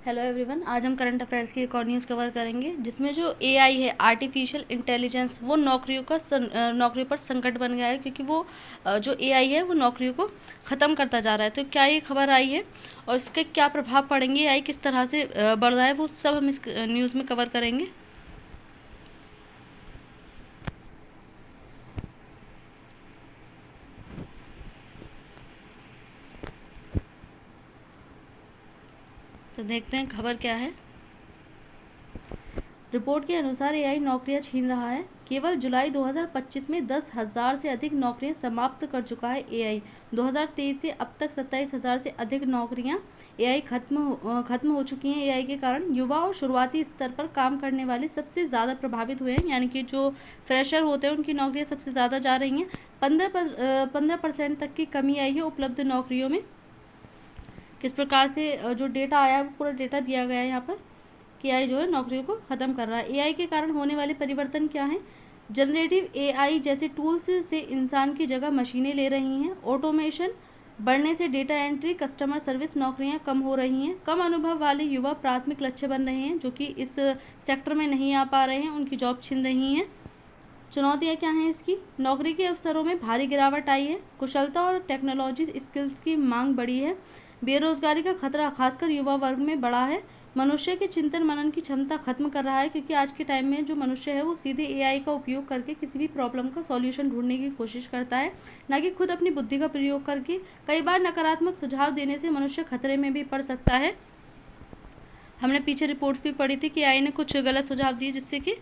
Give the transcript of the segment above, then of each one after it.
Hello everyone, आज हम current affairs की एक और न्यूज़ कवर करेंगे जिसमें जो एआई है, आर्टिफिशियल इंटेलिजेंस, वो नौकरियों पर संकट बन गया है क्योंकि वो जो एआई है वो नौकरियों को ख़त्म करता जा रहा है। तो क्या ये खबर आई है और इसके क्या प्रभाव पड़ेंगे, एआई किस तरह से बढ़ रहा है, वो सब हम इस न्यूज़ में कवर करेंगे। तो देखते हैं खबर क्या है। रिपोर्ट के अनुसार एआई नौकरियां छीन रहा है। केवल जुलाई 2025 में 10,000 से अधिक नौकरियां समाप्त कर चुका है एआई। 2023 से अब तक 27,000 से अधिक नौकरियां एआई खत्म हो चुकी हैं। एआई के कारण युवा और शुरुआती स्तर पर काम करने वाले सबसे ज़्यादा प्रभावित हुए हैं, यानी कि जो फ्रेशर होते हैं उनकी नौकरियां सबसे ज़्यादा जा रही हैं। 15% तक की कमी आई है उपलब्ध नौकरियों में। किस प्रकार से जो डेटा आया है वो पूरा डेटा दिया गया है यहाँ पर कि एआई जो है नौकरियों को ख़त्म कर रहा है। एआई के कारण होने वाले परिवर्तन क्या हैं? जनरेटिव एआई जैसे टूल्स से इंसान की जगह मशीनें ले रही हैं। ऑटोमेशन बढ़ने से डेटा एंट्री, कस्टमर सर्विस नौकरियां कम हो रही हैं। कम अनुभव वाले युवा प्राथमिक लक्ष्य बन रहे हैं, जो कि इस सेक्टर में नहीं आ पा रहे हैं, उनकी जॉब छिन रही हैं। चुनौतियाँ क्या हैं इसकी? नौकरी के अवसरों में भारी गिरावट आई है। कुशलता और टेक्नोलॉजी स्किल्स की मांग बढ़ी है। बेरोजगारी का खतरा खासकर युवा वर्ग में बढ़ा है। मनुष्य के चिंतन मनन की क्षमता खत्म कर रहा है, क्योंकि आज के टाइम में जो मनुष्य है वो सीधे एआई का उपयोग करके किसी भी प्रॉब्लम का सॉल्यूशन ढूंढने की कोशिश करता है, ना कि खुद अपनी बुद्धि का प्रयोग करके। कई बार नकारात्मक सुझाव देने से मनुष्य खतरे में भी पड़ सकता है। हमने पीछे रिपोर्ट्स भी पढ़ी थी कि एआई ने कुछ गलत सुझाव दिए जिससे कि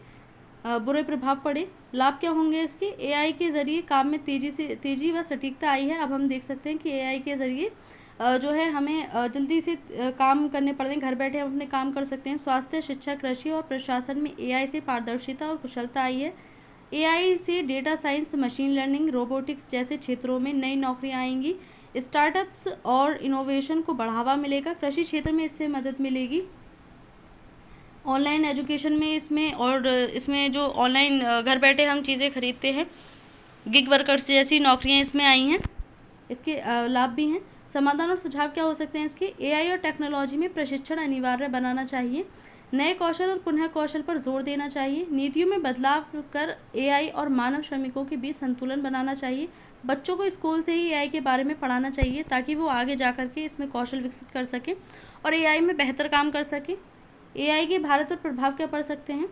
बुरे प्रभाव पड़े। लाभ क्या होंगे इसके? एआई के ज़रिए काम में तेज़ी व सटीकता आई है। अब हम देख सकते हैं कि एआई के ज़रिए जो है हमें जल्दी से काम करने पड़ते हैं, घर बैठे हम अपने काम कर सकते हैं। स्वास्थ्य, शिक्षा, कृषि और प्रशासन में एआई से पारदर्शिता और कुशलता आई है। एआई से data science, machine learning, robotics जैसे क्षेत्रों में नई नौकरियां आएंगी। स्टार्टअप्स और इनोवेशन को बढ़ावा मिलेगा। कृषि क्षेत्र में इससे मदद मिलेगी। ऑनलाइन एजुकेशन में इसमें जो ऑनलाइन घर बैठे हम चीज़ें खरीदते हैं, गिग वर्कर्स जैसी नौकरियां इसमें आई हैं। इसके लाभ भी हैं। समाधान और सुझाव क्या हो सकते हैं इसके? एआई और टेक्नोलॉजी में प्रशिक्षण अनिवार्य बनाना चाहिए। नए कौशल और पुनः कौशल पर जोर देना चाहिए। नीतियों में बदलाव कर एआई और मानव श्रमिकों के बीच संतुलन बनाना चाहिए। बच्चों को स्कूल से ही एआई के बारे में पढ़ाना चाहिए ताकि वो आगे जा कर के इसमें कौशल विकसित कर सकें और एआई में बेहतर काम कर सकें। एआई के भारत पर प्रभाव क्या पड़ सकते हैं?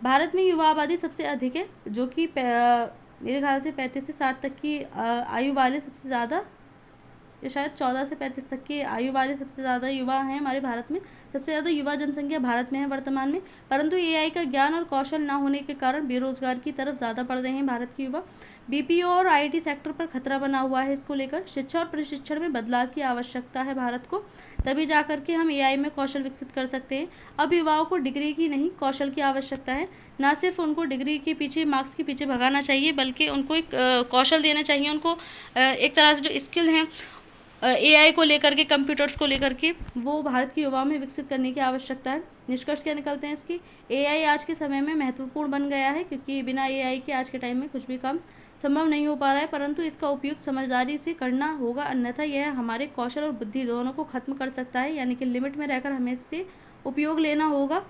भारत में युवा आबादी सबसे अधिक है, जो कि मेरे ख्याल से 35 से 60 तक की आयु वाले सबसे ज़्यादा, या शायद 14 से 35 तक की आयु वाले सबसे ज़्यादा युवा हैं हमारे भारत में। सबसे ज़्यादा युवा जनसंख्या भारत में है वर्तमान में। परंतु एआई का ज्ञान और कौशल ना होने के कारण बेरोजगार की तरफ ज़्यादा बढ़ रहे हैं भारत के युवा। बीपीओ और आईटी सेक्टर पर खतरा बना हुआ है। इसको लेकर शिक्षा और प्रशिक्षण में बदलाव की आवश्यकता है भारत को, तभी जा करके हम एआई में कौशल विकसित कर सकते हैं। अब युवाओं को डिग्री की नहीं, कौशल की आवश्यकता है। ना सिर्फ उनको डिग्री के पीछे, मार्क्स के पीछे भगाना चाहिए, बल्कि उनको एक कौशल देना चाहिए। उनको एक तरह से जो स्किल हैं एआई को लेकर के, कंप्यूटर्स को लेकर के, वो भारत के युवाओं में विकसित करने की आवश्यकता है। निष्कर्ष क्या निकलते हैं इसकी? एआई आज के समय में महत्वपूर्ण बन गया है, क्योंकि बिना एआई के आज के टाइम में कुछ भी काम संभव नहीं हो पा रहा है। परंतु इसका उपयोग समझदारी से करना होगा, अन्यथा यह हमारे कौशल और बुद्धि दोनों को खत्म कर सकता है। यानी कि लिमिट में रहकर हमें इससे उपयोग लेना होगा,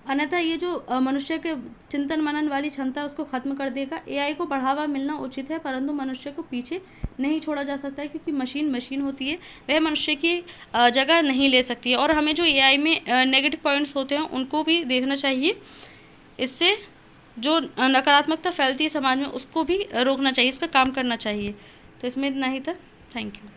अन्यथा ये जो मनुष्य के चिंतन मनन वाली क्षमता उसको खत्म कर देगा। एआई को बढ़ावा मिलना उचित है, परंतु मनुष्य को पीछे नहीं छोड़ा जा सकता है, क्योंकि मशीन होती है, वह मनुष्य की जगह नहीं ले सकती है। और हमें जो एआई में नेगेटिव पॉइंट्स होते हैं उनको भी देखना चाहिए। इससे जो नकारात्मकता फैलती है समाज में उसको भी रोकना चाहिए, इस पर काम करना चाहिए। तो इसमें इतना ही था। Thank you.